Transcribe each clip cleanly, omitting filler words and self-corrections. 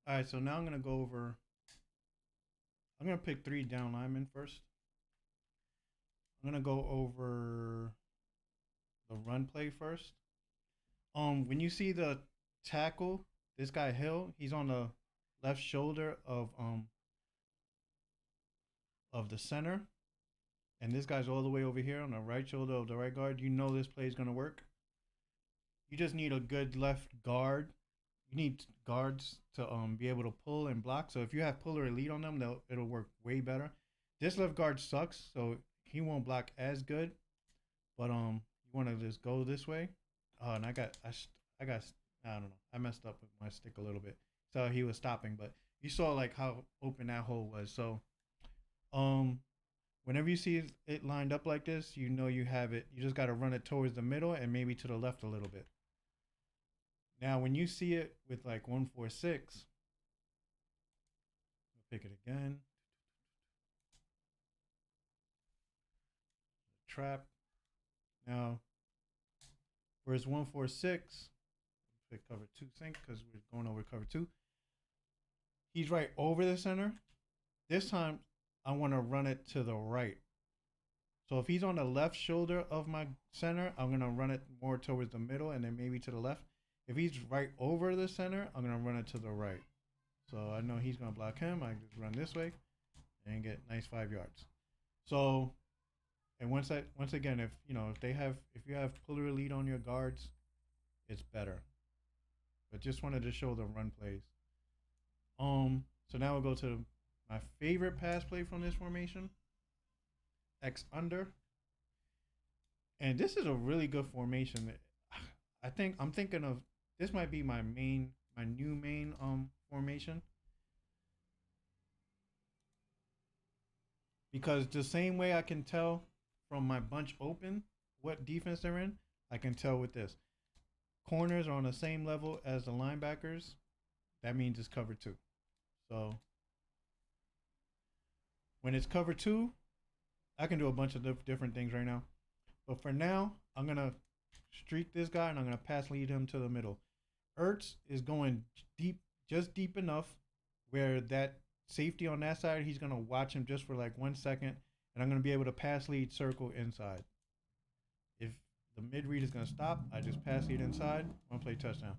All right, so now I'm gonna go over. I'm gonna pick three down linemen first. I'm gonna go over the run play first. When you see the tackle, this guy Hill, he's on the left shoulder of the center, and this guy's all the way over here on the right shoulder of the right guard. You know this play is gonna work. You just need a good left guard. You need guards to be able to pull and block. So if you have pull or elite on them, it'll work way better. This left guard sucks, so he won't block as good. But you want to just go this way. Oh, and I got I don't know. I messed up with my stick a little bit. So he was stopping, but you saw like how open that hole was. So um, whenever you see it lined up like this, you know you have it. You just got to run it towards the middle and maybe to the left a little bit. Now, when you see it with like 146, pick it again. Trap. Now, whereas 146, pick cover two sync because we're going over cover two. He's right over the center. This time, I want to run it to the right. So if he's on the left shoulder of my center, I'm going to run it more towards the middle and then maybe to the left. If he's right over the center, I'm going to run it to the right. So I know he's going to block him. I just run this way and get nice 5 yards. So, and once again, if you have puller lead on your guards, it's better. But just wanted to show the run plays. So now we'll go to my favorite pass play from this formation. X under. And this is a really good formation. I'm thinking of this might be my new main formation. Because the same way I can tell from my bunch open what defense they're in, I can tell with this. Corners are on the same level as the linebackers. That means it's cover two. So when it's cover two, I can do a bunch of different things right now. But for now, I'm going to streak this guy and I'm going to pass lead him to the middle. Ertz is going deep, just deep enough where that safety on that side, he's going to watch him just for like 1 second. And I'm going to be able to pass lead circle inside. If the mid read is going to stop, I just pass lead inside, one play touchdown.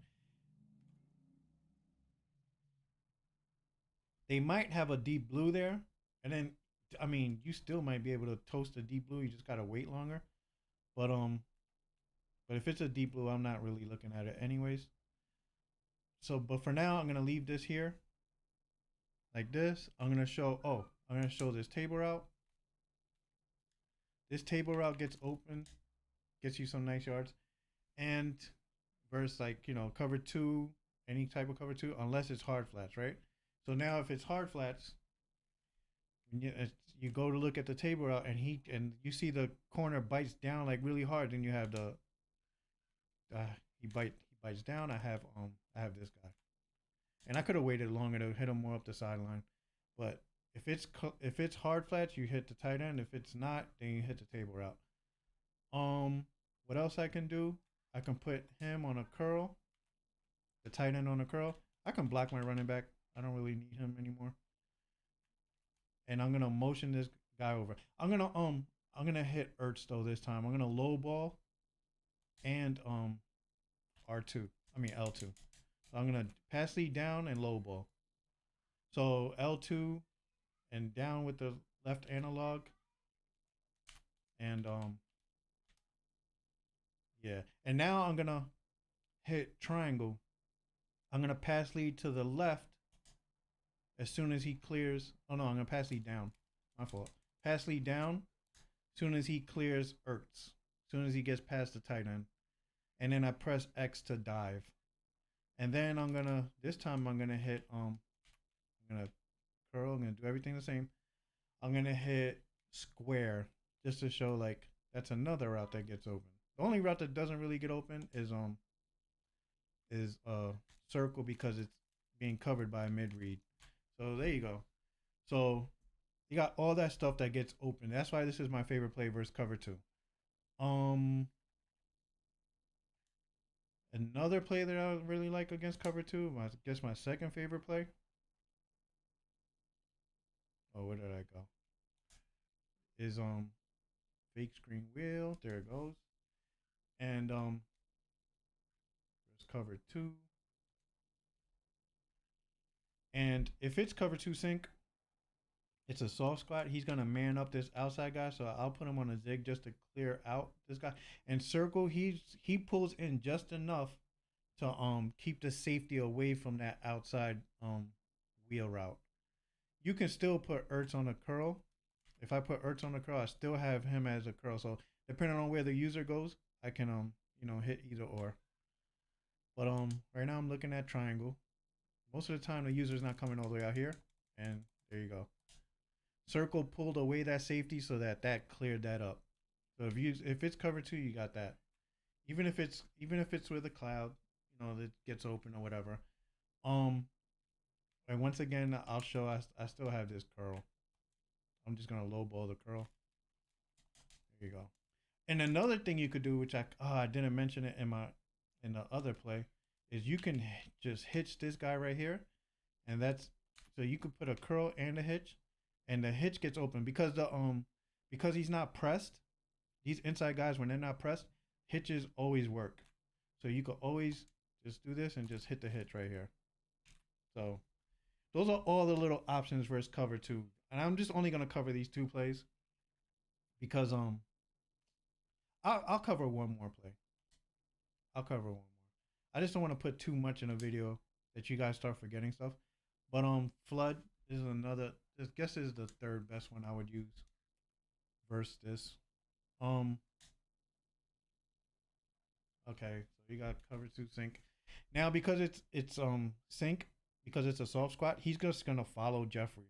They might have a deep blue there. And then, I mean, you still might be able to toast a deep blue. You just got to wait longer. But but if it's a deep blue, I'm not really looking at it anyways. So, but for now, I'm gonna leave this here like this. I'm gonna show this table route. This table route gets open, gets you some nice yards, and versus like cover two, any type of cover two, unless it's hard flats, right? So now if it's hard flats, you go to look at the table route and you see the corner bites down like really hard, then you have the he bites down. I have this guy, and I could have waited longer to hit him more up the sideline, but if it's hard flats, you hit the tight end. If it's not, then you hit the table route. What else I can do? I can put him on a curl, the tight end on a curl. I can block my running back. I don't really need him anymore, and I'm gonna motion this guy over. I'm gonna hit Ertz though this time. I'm gonna low ball and R2. I mean L2. So I'm gonna pass lead down and low ball. So L2 and down with the left analog and yeah. And now I'm gonna hit triangle. I'm gonna pass lead to the left as soon as he clears. Oh no, I'm gonna pass lead down. My fault. Pass lead down as soon as he clears Ertz. As soon as he gets past the tight end. And then I press X to dive. And then this time I'm gonna hit I'm gonna curl, I'm gonna do everything the same. I'm gonna hit square just to show like that's another route that gets open. The only route that doesn't really get open is circle because it's being covered by a mid read. So there you go. So you got all that stuff that gets open. That's why this is my favorite play versus cover two. Um Another play that I really like against cover two, I guess my second favorite play. Oh, where did I go? Is fake screen wheel. There it goes. And there's cover two. And if it's cover two sync, it's a soft squat. He's gonna man up this outside guy, so I'll put him on a zig just to clear out this guy. And circle, he pulls in just enough to keep the safety away from that outside wheel route. You can still put Ertz on a curl. If I put Ertz on the curl, I still have him as a curl. So depending on where the user goes, I can hit either or. But right now I'm looking at triangle. Most of the time the user's not coming all the way out here, and there you go. Circle pulled away that safety so that cleared that up. So if it's cover two, you got that. Even if it's with a cloud, that gets open or whatever. Um, and once again, I'll show I still have this curl. I'm just gonna lowball the curl. There you go. And another thing you could do, which I didn't mention it in the other play, is you can just hitch this guy right here, and that's so you could put a curl and a hitch, and the hitch gets open because he's not pressed. These inside guys, when they're not pressed, hitches always work. So you could always just do this and just hit the hitch right here. So those are all the little options versus cover two. And I'm just only gonna cover these two plays because I'll cover one more play. I'll cover one more. I just don't want to put too much in a video that you guys start forgetting stuff. But flood is another. I guess is the third best one I would use versus this. Um. Okay, so you got cover two sync. Now because it's sync because it's a soft squat, he's just gonna follow Jeffrey,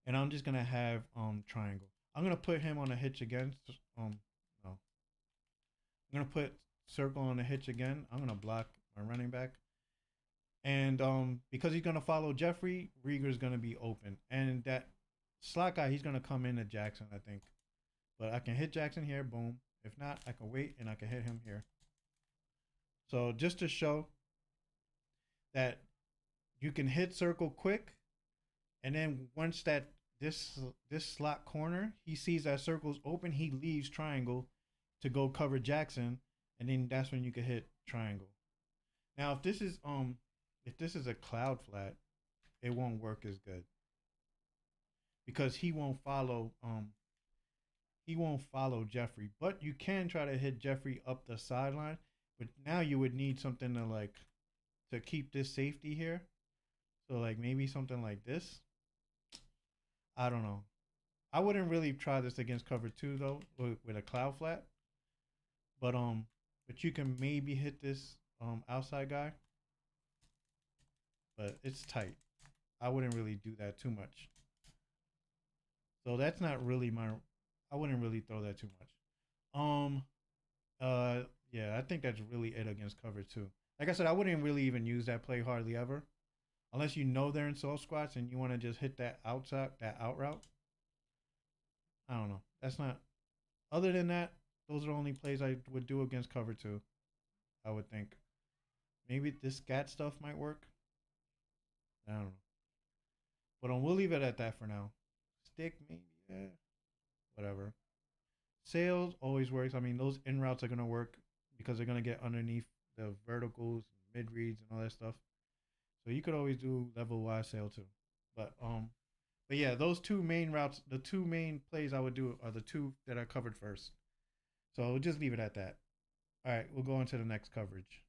and I'm just gonna have triangle. I'm gonna put him on a hitch again. No, I'm gonna put circle on the hitch again. I'm gonna block my running back. And because he's gonna follow Jeffrey, Rieger's gonna be open. And that slot guy, he's gonna come into Jackson, I think. But I can hit Jackson here, boom. If not, I can wait and I can hit him here. So just to show that you can hit circle quick, and then once this slot corner, he sees that circle's open, he leaves triangle to go cover Jackson, and then that's when you can hit triangle. Now if this is a cloud flat, it won't work as good because he won't follow Jeffrey. But you can try to hit Jeffrey up the sideline. But now you would need something to keep this safety here. So like maybe something like this. I don't know. I wouldn't really try this against cover two though with a cloud flat. But you can maybe hit this outside guy. But it's tight. I wouldn't really do that too much. So that's not really I wouldn't really throw that too much. Um yeah, I think that's really it against cover two. Like I said, I wouldn't really even use that play hardly ever. Unless you know they're in soft squats and you want to just hit that out route. I don't know. That's not other than that, those are the only plays I would do against cover two, I would think. Maybe this scat stuff might work. I don't know. But we'll leave it at that for now. Stick, maybe, yeah. Whatever. Sales always works. I mean, those in routes are gonna work because they're gonna get underneath the verticals, mid reads, and all that stuff. So you could always do level wise sail too. But yeah, those two main routes, the two main plays I would do are the two that I covered first. So we'll just leave it at that. All right, we'll go on to the next coverage.